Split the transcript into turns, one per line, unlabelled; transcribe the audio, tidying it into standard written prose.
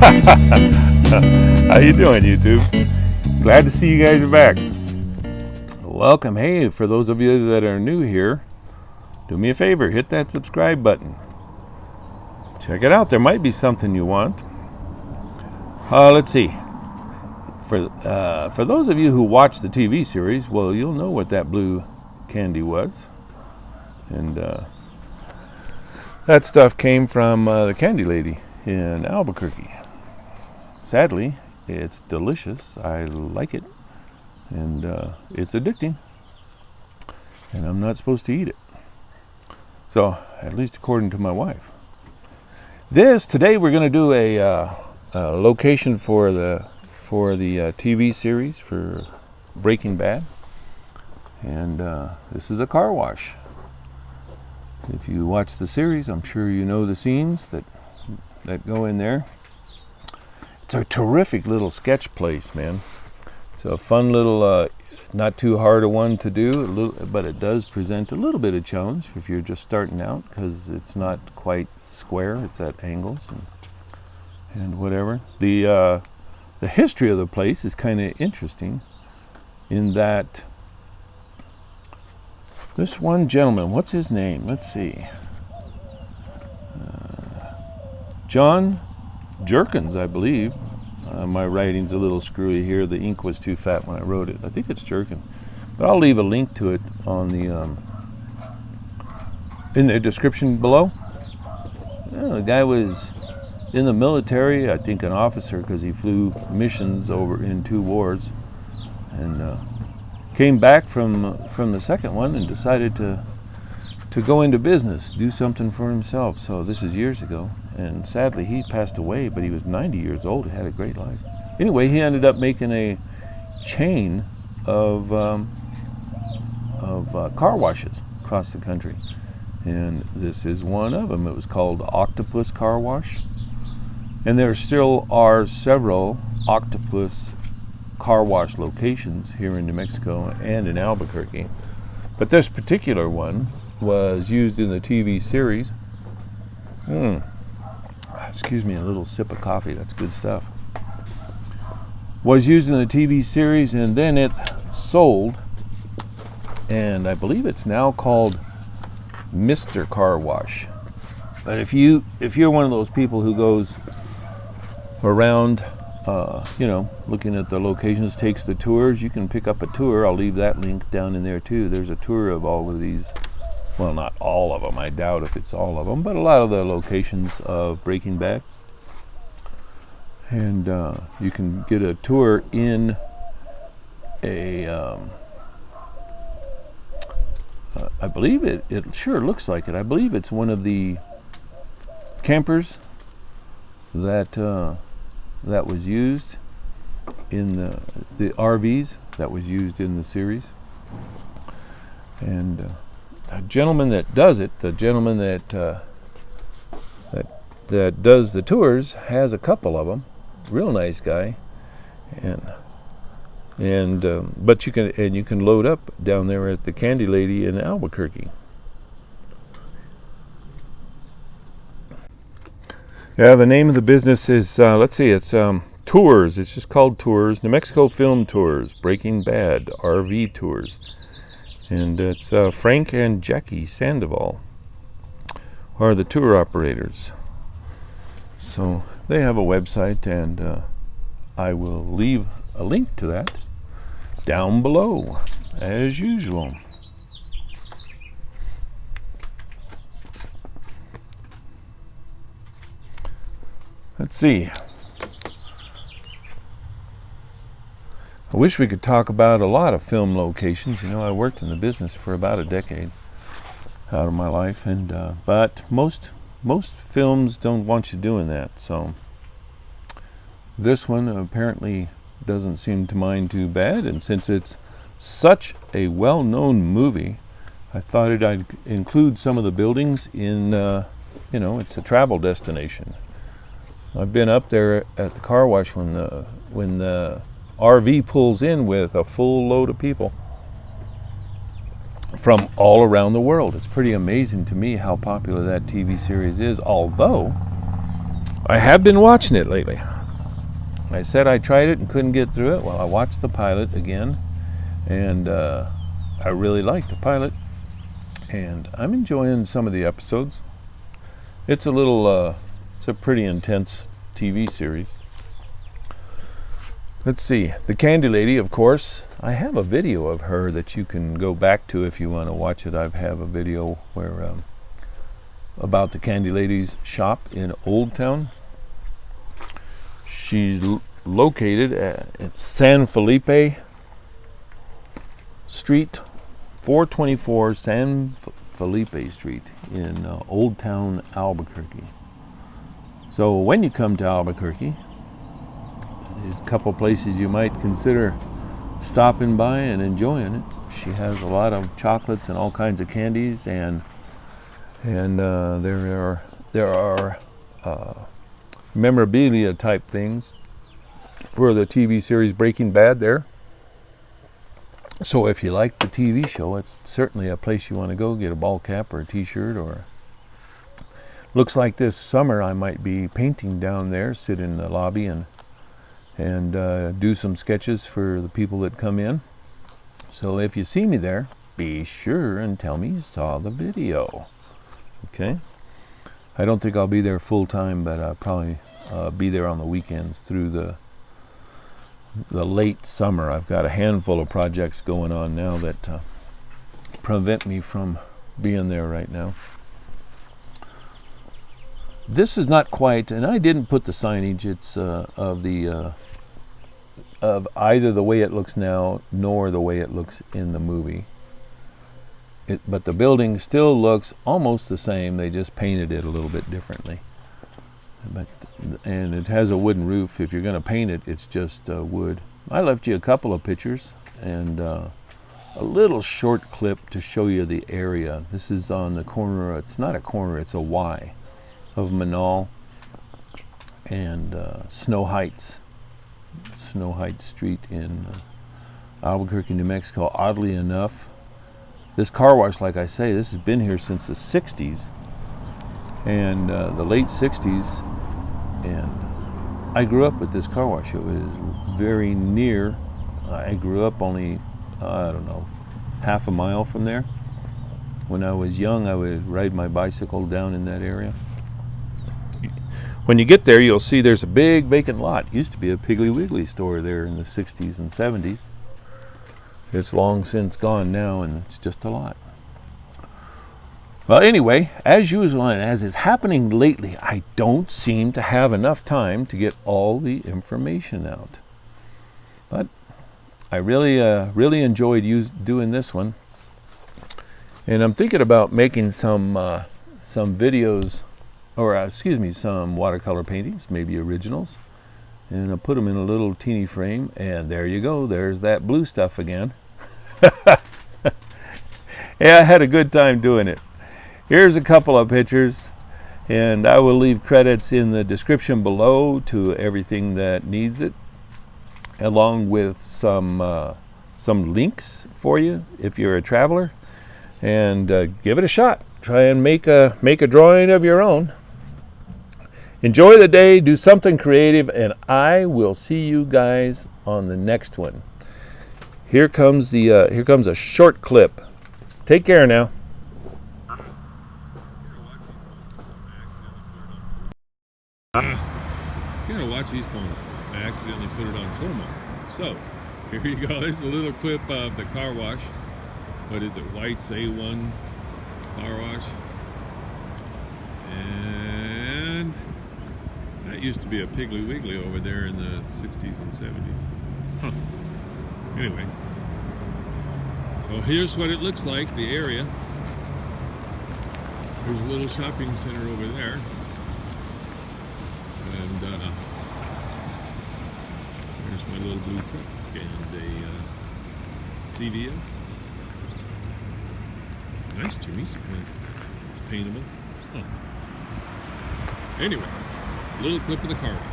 How you doing, YouTube? Glad to see you guys are back. Welcome. Hey, for those of you that are new here, do me a favor, hit that subscribe button. Check it out. There might be something you want. Let's see. For those of you who watch the TV series, well, you'll know what that blue candy was. And that stuff came from the Candy Lady in Albuquerque. Sadly, it's delicious. I like it. And it's addicting. And I'm not supposed to eat it. So, at least according to my wife. Today we're going to do a location for the TV series for Breaking Bad. And this is a car wash. If you watch the series, I'm sure you know the scenes that go in there. It's a terrific little sketch place, man. It's a fun little, not too hard a one to do, but it does present a little bit of challenge if you're just starting out, because it's not quite square. It's at angles and whatever. The history of the place is kind of interesting in that this one gentleman, what's his name? Let's see. John Jerkins, I believe. My writing's a little screwy here. The ink was too fat when I wrote it. I think it's Jerkins. But I'll leave a link to it on the in the description below. The guy was in the military, I think an officer, because he flew missions over in 2 wars. And came back from the second one and decided to go into business, do something for himself. So this is years ago, and sadly he passed away, but he was 90 years old. He had a great life. Anyway, he ended up making a chain of car washes across the country, and this is one of them. It was called Octopus Car Wash, and there still are several Octopus car wash locations here in New Mexico and in Albuquerque. But this particular one was used in the TV series. Excuse me, a little sip of coffee, that's good stuff. Was used in the TV series, and then it sold, and I believe it's now called Mr. Car Wash. But if you're one of those people who goes around looking at the locations, takes the tours, you can pick up a tour. I'll leave that link down in there too. There's a tour of all of these, well, not all of them, I doubt if it's all of them, but a lot of the locations of Breaking Bad. And you can get a tour in a I believe it sure looks like it. I believe it's one of the campers that was used in the RVs that was used in the series. And the gentleman that does it, the gentleman that does the tours, has a couple of them. Real nice guy. But you can load up down there at the Candy Lady in Albuquerque. Yeah, the name of the business is, let's see, it's Tours. It's just called Tours. New Mexico Film Tours, Breaking Bad, RV Tours. And it's Frank and Jackie Sandoval are the tour operators. So they have a website, and I will leave a link to that down below, as usual. Let's see. I wish we could talk about a lot of film locations. You know, I worked in the business for about a decade out of my life, and but most films don't want you doing that. So this one apparently doesn't seem to mind too bad, and since it's such a well-known movie, I thought I'd include some of the buildings in. It's a travel destination. I've been up there at the car wash when the RV pulls in with a full load of people from all around the world. It's pretty amazing to me how popular that TV series is, although I have been watching it lately. I said I tried it and couldn't get through it. Well, I watched the pilot again, and I really liked the pilot, and I'm enjoying some of the episodes. It's a pretty intense TV series. Let's see, the Candy Lady, of course. I have a video of her that you can go back to if you want to watch it. I have a video where about the Candy Lady's shop in Old Town. She's located at San Felipe Street, 424 San Felipe Street in Old Town, Albuquerque. So when you come to Albuquerque, there's a couple places you might consider stopping by and enjoying it. She has a lot of chocolates and all kinds of candies, and there are memorabilia type things for the TV series Breaking Bad there. So if you like the TV show, it's certainly a place you want to go get a ball cap or a t-shirt. Or looks like this summer I might be painting down there, sit in the lobby and do some sketches for the people that come in. So if you see me there, be sure and tell me you saw the video. Okay? I don't think I'll be there full time, but I'll probably be there on the weekends through the late summer. I've got a handful of projects going on now that prevent me from being there right now. This is not quite, and I didn't put the signage. It's of either the way it looks now nor the way it looks in the movie. But the building still looks almost the same. They just painted it a little bit differently. And it has a wooden roof. If you're going to paint it, it's just wood. I left you a couple of pictures and a little short clip to show you the area. This is on the corner. It's not a corner. It's a Y of Manal and Snow Heights Street in Albuquerque, New Mexico. Oddly enough, this car wash, like I say, this has been here since the 60s and the late 60s, and I grew up with this car wash. It was very near. I grew up only, I don't know, half a mile from there. When I was young, I would ride my bicycle down in that area. When you get there, you'll see there's a big vacant lot. It used to be a Piggly Wiggly store there in the 60s and 70s. It's long since gone now, and it's just a lot. Well, anyway, as usual, and as is happening lately, I don't seem to have enough time to get all the information out. But I really enjoyed doing this one. And I'm thinking about making some videos, or some watercolor paintings, maybe originals, and I'll put them in a little teeny frame, and there you go. There's that blue stuff again. Yeah, I had a good time doing it. Here's a couple of pictures, and I will leave credits in the description below to everything that needs it, along with some links for you if you're a traveler, and give it a shot. Try and make a drawing of your own. Enjoy the day, do something creative, and I will see you guys on the next one. Here comes a short clip. Take care now.
You gotta watch these phones. I accidentally put it on slow-mo. So, here you go. There's a little clip of the car wash. What is it? White's A1 car wash. And that used to be a Piggly Wiggly over there in the 60s and 70s. Huh. Anyway. So here's what it looks like, the area. There's a little shopping center over there. And there's my little blue truck and a CVS. Nice Jamisa plant. It's paintable. Huh. Anyway, little clip of the car wash.